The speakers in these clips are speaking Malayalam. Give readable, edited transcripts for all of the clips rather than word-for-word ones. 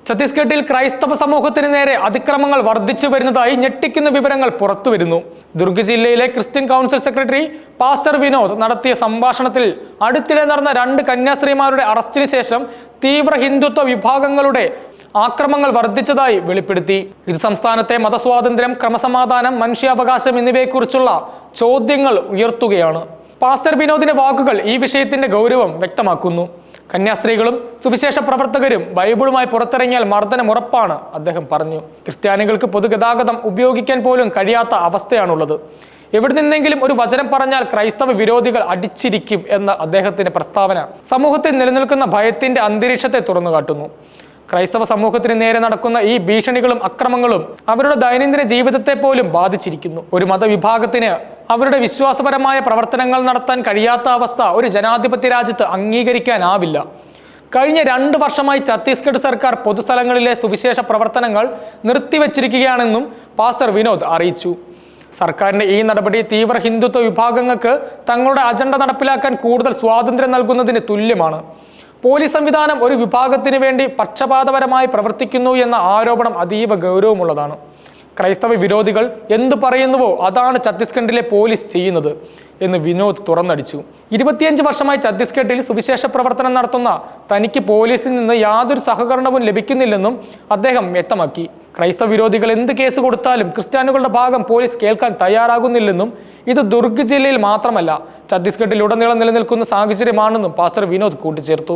ഛത്തീസ്ഗഡിൽ ക്രൈസ്തവ സമൂഹത്തിന് നേരെ അതിക്രമങ്ങൾ വർദ്ധിച്ചു വരുന്നതായി ഞെട്ടിക്കുന്ന വിവരങ്ങൾ പുറത്തുവരുന്നു. ദുർഗ് ജില്ലയിലെ Christian council secretary pastor Vinod നടത്തിയ സംഭാഷണത്തിൽ അടുത്തിടെ നടന്ന 2 കന്യാസ്ത്രീമാരുടെ അറസ്റ്റിന് ശേഷം തീവ്ര ഹിന്ദുത്വ വിഭാഗങ്ങളുടെ ആക്രമങ്ങൾ വർദ്ധിച്ചതായി വെളിപ്പെടുത്തി. ഇത് സംസ്ഥാനത്തെ മതസ്വാതന്ത്ര്യം, ക്രമസമാധാനം, മനുഷ്യാവകാശം എന്നിവയെക്കുറിച്ചുള്ള ചോദ്യങ്ങൾ ഉയർത്തുകയാണ്. പാസ്റ്റർ വിനോദിന്റെ വാക്കുകൾ ഈ വിഷയത്തിന്റെ ഗൗരവം വ്യക്തമാക്കുന്നു. കന്യാസ്ത്രീകളും സുവിശേഷ പ്രവർത്തകരും ബൈബിളുമായി പുറത്തിറങ്ങിയാൽ മർദ്ദനം ഉറപ്പാണ്, അദ്ദേഹം പറഞ്ഞു. ക്രിസ്ത്യാനികൾക്ക് പൊതുഗതാഗതം ഉപയോഗിക്കാൻ പോലും കഴിയാത്ത അവസ്ഥയാണുള്ളത്. എവിടെ നിന്നെങ്കിലും ഒരു വചനം പറഞ്ഞാൽ ക്രൈസ്തവ വിരോധികൾ അടിച്ചിരിക്കും എന്ന അദ്ദേഹത്തിന്റെ പ്രസ്താവന സമൂഹത്തിൽ നിലനിൽക്കുന്ന ഭയത്തിന്റെ അന്തരീക്ഷത്തെ തുറന്നുകാട്ടുന്നു. ക്രൈസ്തവ സമൂഹത്തിന് നേരെ നടക്കുന്ന ഈ ഭീഷണികളും അക്രമങ്ങളും അവരുടെ ദൈനംദിന ജീവിതത്തെ പോലും ബാധിച്ചിരിക്കുന്നു. ഒരു മതവിഭാഗത്തിന് അവരുടെ വിശ്വാസപരമായ പ്രവർത്തനങ്ങൾ നടത്താൻ കഴിയാത്ത അവസ്ഥ ഒരു ജനാധിപത്യ രാജ്യത്ത് അംഗീകരിക്കാനാവില്ല. കഴിഞ്ഞ 2 വർഷമായി ഛത്തീസ്ഗഡ് സർക്കാർ പൊതുസ്ഥലങ്ങളിലെ സുവിശേഷ പ്രവർത്തനങ്ങൾ നിർത്തിവച്ചിരിക്കുകയാണെന്നും പാസ്റ്റർ വിനോദ് അറിയിച്ചു. സർക്കാരിന്റെ ഈ നടപടി തീവ്ര ഹിന്ദുത്വ വിഭാഗങ്ങൾക്ക് തങ്ങളുടെ അജണ്ട നടപ്പിലാക്കാൻ കൂടുതൽ സ്വാതന്ത്ര്യം നൽകുന്നതിന് തുല്യമാണ്. പോലീസ് സംവിധാനം ഒരു വിഭാഗത്തിന് വേണ്ടി പക്ഷപാതപരമായി പ്രവർത്തിക്കുന്നു എന്ന ആരോപണം അതീവ ഗൗരവമുള്ളതാണ്. ക്രൈസ്തവ വിരോധികൾ എന്തു പറയുന്നുവോ അതാണ് ഛത്തീസ്ഗഡിലെ പോലീസ് ചെയ്യുന്നത് എന്ന് വിനോദ് തുറന്നടിച്ചു. 25 വർഷമായി ഛത്തീസ്ഗഡിൽ സുവിശേഷ പ്രവർത്തനം നടത്തുന്ന തനിക്ക് പോലീസിൽ നിന്ന് യാതൊരു സഹകരണവും ലഭിക്കുന്നില്ലെന്നും അദ്ദേഹം വ്യക്തമാക്കി. ക്രൈസ്തവ വിരോധികൾ എന്ത് കേസ് കൊടുത്താലും ക്രിസ്ത്യാനികളുടെ ഭാഗം പോലീസ് കേൾക്കാൻ തയ്യാറാകുന്നില്ലെന്നും ഇത് ദുർഗ് ജില്ലയിൽ മാത്രമല്ല ഛത്തീസ്ഗഡിലുടനീളം നിലനിൽക്കുന്ന സാഹചര്യമാണെന്നും പാസ്റ്റർ വിനോദ് കൂട്ടിച്ചേർത്തു.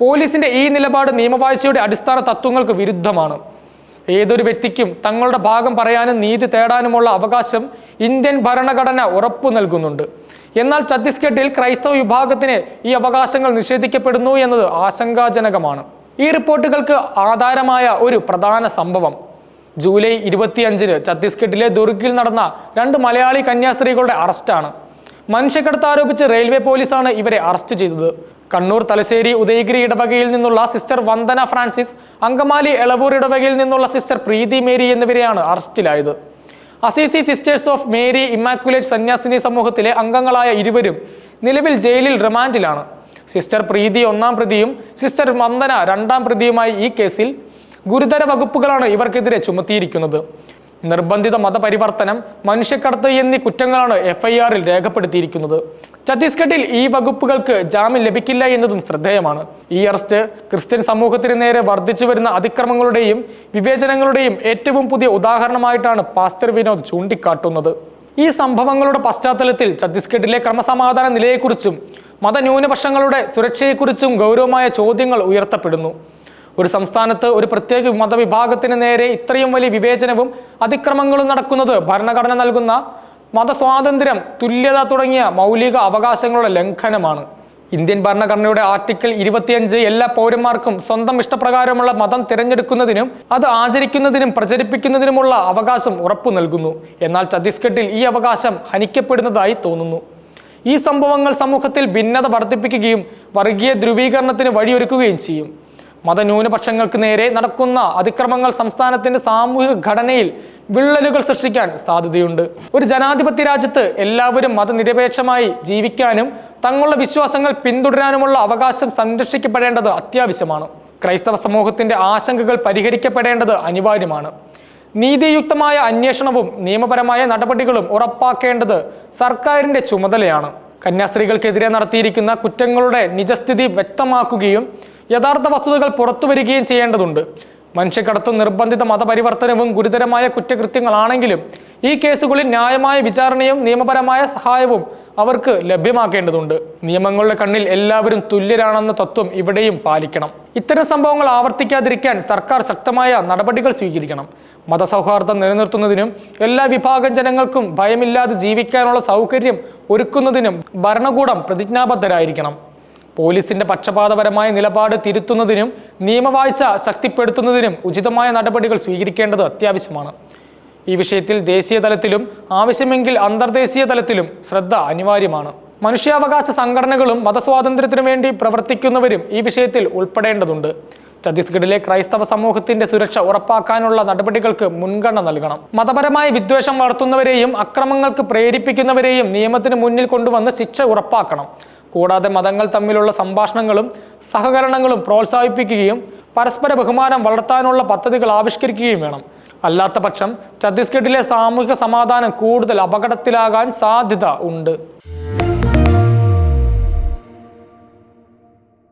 പോലീസിന്റെ ഈ നിലപാട് നിയമവാഴ്ചയുടെ അടിസ്ഥാന തത്വങ്ങൾക്ക് വിരുദ്ധമാണ്. ഏതൊരു വ്യക്തിക്കും തങ്ങളുടെ ഭാഗം പറയാനും നീതി തേടാനുമുള്ള അവകാശം ഇന്ത്യൻ ഭരണഘടന ഉറപ്പു നൽകുന്നുണ്ട്. എന്നാൽ ഛത്തീസ്ഗഡിൽ ക്രൈസ്തവ വിഭാഗത്തിന് ഈ അവകാശങ്ങൾ നിഷേധിക്കപ്പെടുന്നു എന്നത് ആശങ്കാജനകമാണ്. ഈ റിപ്പോർട്ടുകൾക്ക് ആധാരമായ ഒരു പ്രധാന സംഭവം ജൂലൈ 25-ന് ഛത്തീസ്ഗഡിലെ ദുർഗിൽ നടന്ന 2 മലയാളി കന്യാസ്ത്രീകളുടെ അറസ്റ്റാണ്. മനുഷ്യക്കടത്ത് ആരോപിച്ച് റെയിൽവേ പോലീസാണ് ഇവരെ അറസ്റ്റ് ചെയ്തത്. കണ്ണൂർ തലശ്ശേരി ഉദയഗിരി ഇടവകയിൽ നിന്നുള്ള സിസ്റ്റർ വന്ദന ഫ്രാൻസിസ്, അങ്കമാലി എളവൂർ ഇടവകയിൽ നിന്നുള്ള സിസ്റ്റർ പ്രീതി മേരി എന്നിവരെയാണ് അറസ്റ്റിലായത്. Assisi sisters of Mary Immaculate സന്യാസിനി സമൂഹത്തിലെ അംഗങ്ങളായ ഇരുവരും നിലവിൽ ജയിലിൽ റിമാൻഡിലാണ്. സിസ്റ്റർ പ്രീതി 1-ാം പ്രതിയും സിസ്റ്റർ വന്ദന 2-ാം പ്രതിയുമായി ഈ കേസിൽ ഗുരുതര വകുപ്പുകളാണ് ഇവർക്കെതിരെ ചുമത്തിയിരിക്കുന്നത്. നിർബന്ധിത മതപരിവർത്തനം, മനുഷ്യക്കടത്ത് എന്നീ കുറ്റങ്ങളാണ് FIR-ൽ രേഖപ്പെടുത്തിയിരിക്കുന്നത്. ഛത്തീസ്ഗഡിൽ ഈ വകുപ്പുകൾക്ക് ജാമ്യം ലഭിക്കില്ല എന്നതും ശ്രദ്ധേയമാണ്. ഈ അറസ്റ്റ് ക്രിസ്ത്യൻ സമൂഹത്തിന് നേരെ വർദ്ധിച്ചു വരുന്ന അതിക്രമങ്ങളുടെയും വിവേചനങ്ങളുടെയും ഏറ്റവും പുതിയ ഉദാഹരണമായിട്ടാണ് പാസ്റ്റർ വിനോദ് ചൂണ്ടിക്കാട്ടുന്നത്. ഈ സംഭവങ്ങളുടെ പശ്ചാത്തലത്തിൽ ഛത്തീസ്ഗഡിലെ ക്രമസമാധാന നിലയെക്കുറിച്ചും മതന്യൂനപക്ഷങ്ങളുടെ സുരക്ഷയെക്കുറിച്ചും ഗൗരവമായ ചോദ്യങ്ങൾ ഉയർത്തപ്പെടുന്നു. ഒരു സംസ്ഥാനത്ത് ഒരു പ്രത്യേക മതവിഭാഗത്തിന് നേരെ ഇത്രയും വലിയ വിവേചനവും അതിക്രമങ്ങളും നടക്കുന്നത് ഭരണഘടന നൽകുന്ന മതസ്വാതന്ത്ര്യം, തുല്യത തുടങ്ങിയ മൗലിക അവകാശങ്ങളുടെ ലംഘനമാണ്. ഇന്ത്യൻ ഭരണഘടനയുടെ ആർട്ടിക്കിൾ 25 എല്ലാ പൗരന്മാർക്കും സ്വന്തം ഇഷ്ടപ്രകാരമുള്ള മതം തിരഞ്ഞെടുക്കുന്നതിനും അത് ആചരിക്കുന്നതിനും പ്രചരിപ്പിക്കുന്നതിനുമുള്ള അവകാശം ഉറപ്പു നൽകുന്നു. എന്നാൽ ഛത്തീസ്ഗഡിൽ ഈ അവകാശം ഹനിക്കപ്പെടുന്നതായി തോന്നുന്നു. ഈ സംഭവങ്ങൾ സമൂഹത്തിൽ ഭിന്നത വർദ്ധിപ്പിക്കുകയും വർഗീയ ധ്രുവീകരണത്തിന് വഴിയൊരുക്കുകയും ചെയ്യും. മതന്യൂനപക്ഷങ്ങൾക്ക് നേരെ നടക്കുന്ന അതിക്രമങ്ങൾ സംസ്ഥാനത്തിന്റെ സാമൂഹിക ഘടനയിൽ വിള്ളലുകൾ സൃഷ്ടിക്കാൻ സാധ്യതയുണ്ട്. ഒരു ജനാധിപത്യ രാജ്യത്ത് എല്ലാവരും മതനിരപേക്ഷമായി ജീവിക്കാനും തങ്ങളുടെ വിശ്വാസങ്ങൾ പിന്തുടരാനുമുള്ള അവകാശം സംരക്ഷിക്കപ്പെടേണ്ടത് അത്യാവശ്യമാണ്. ക്രൈസ്തവ സമൂഹത്തിന്റെ ആശങ്കകൾ പരിഹരിക്കപ്പെടേണ്ടത് അനിവാര്യമാണ്. നീതിയുക്തമായ അന്വേഷണവും നിയമപരമായ നടപടികളും ഉറപ്പാക്കേണ്ടത് സർക്കാരിന്റെ ചുമതലയാണ്. കന്യാസ്ത്രീകൾക്കെതിരെ നടത്തിയിരിക്കുന്ന കുറ്റങ്ങളുടെ നിജസ്ഥിതി വ്യക്തമാക്കുകയും യഥാർത്ഥ വസ്തുതകൾ പുറത്തുവരികയും ചെയ്യേണ്ടതുണ്ട്. മനുഷ്യക്കടത്തും നിർബന്ധിത മതപരിവർത്തനവും ഗുരുതരമായ കുറ്റകൃത്യങ്ങളാണെങ്കിലും ഈ കേസുകളിൽ ന്യായമായ വിചാരണയും നിയമപരമായ സഹായവും അവർക്ക് ലഭ്യമാക്കേണ്ടതുണ്ട്. നിയമങ്ങളുടെ കണ്ണിൽ എല്ലാവരും തുല്യരാണെന്ന തത്വം ഇവിടെയും പാലിക്കണം. ഇത്തരം സംഭവങ്ങൾ ആവർത്തിക്കാതിരിക്കാൻ സർക്കാർ ശക്തമായ നടപടികൾ സ്വീകരിക്കണം. മതസൗഹാർദ്ദം നിലനിർത്തുന്നതിനും എല്ലാ വിഭാഗം ജനങ്ങൾക്കും ഭയമില്ലാതെ ജീവിക്കാനുള്ള സൗകര്യം ഒരുക്കുന്നതിനും ഭരണകൂടം പ്രതിജ്ഞാബദ്ധരായിരിക്കണം. പോലീസിന്റെ പക്ഷപാതപരമായ നിലപാട് തിരുത്തുന്നതിനും നിയമവാഴ്ച ശക്തിപ്പെടുത്തുന്നതിനും ഉചിതമായ നടപടികൾ സ്വീകരിക്കേണ്ടത് അത്യാവശ്യമാണ്. ഈ വിഷയത്തിൽ ദേശീയ തലത്തിലും ആവശ്യമെങ്കിൽ അന്തർദേശീയ തലത്തിലും ശ്രദ്ധ അനിവാര്യമാണ്. മനുഷ്യാവകാശ സംഘടനകളും മതസ്വാതന്ത്ര്യത്തിനു വേണ്ടി പ്രവർത്തിക്കുന്നവരും ഈ വിഷയത്തിൽ ഉൾപ്പെടേണ്ടതുണ്ട്. ഛത്തീസ്ഗഡിലെ ക്രൈസ്തവ സമൂഹത്തിന്റെ സുരക്ഷ ഉറപ്പാക്കാനുള്ള നടപടികൾക്ക് മുൻഗണന നൽകണം. മതപരമായ വിദ്വേഷം വളർത്തുന്നവരെയും അക്രമങ്ങൾക്ക് പ്രേരിപ്പിക്കുന്നവരെയും നിയമത്തിന് മുന്നിൽ കൊണ്ടുവന്ന് ശിക്ഷ ഉറപ്പാക്കണം. കൂടാതെ മതങ്ങൾ തമ്മിലുള്ള സംഭാഷണങ്ങളും സഹകരണങ്ങളും പ്രോത്സാഹിപ്പിക്കുകയും പരസ്പര ബഹുമാനം വളർത്താനുള്ള പദ്ധതികൾ ആവിഷ്കരിക്കുകയും വേണം. അല്ലാത്ത പക്ഷം ഛത്തീസ്ഗഡിലെ സാമൂഹിക സമാധാനം കൂടുതൽ അപകടത്തിലാകാൻ സാധ്യത ഉണ്ട്.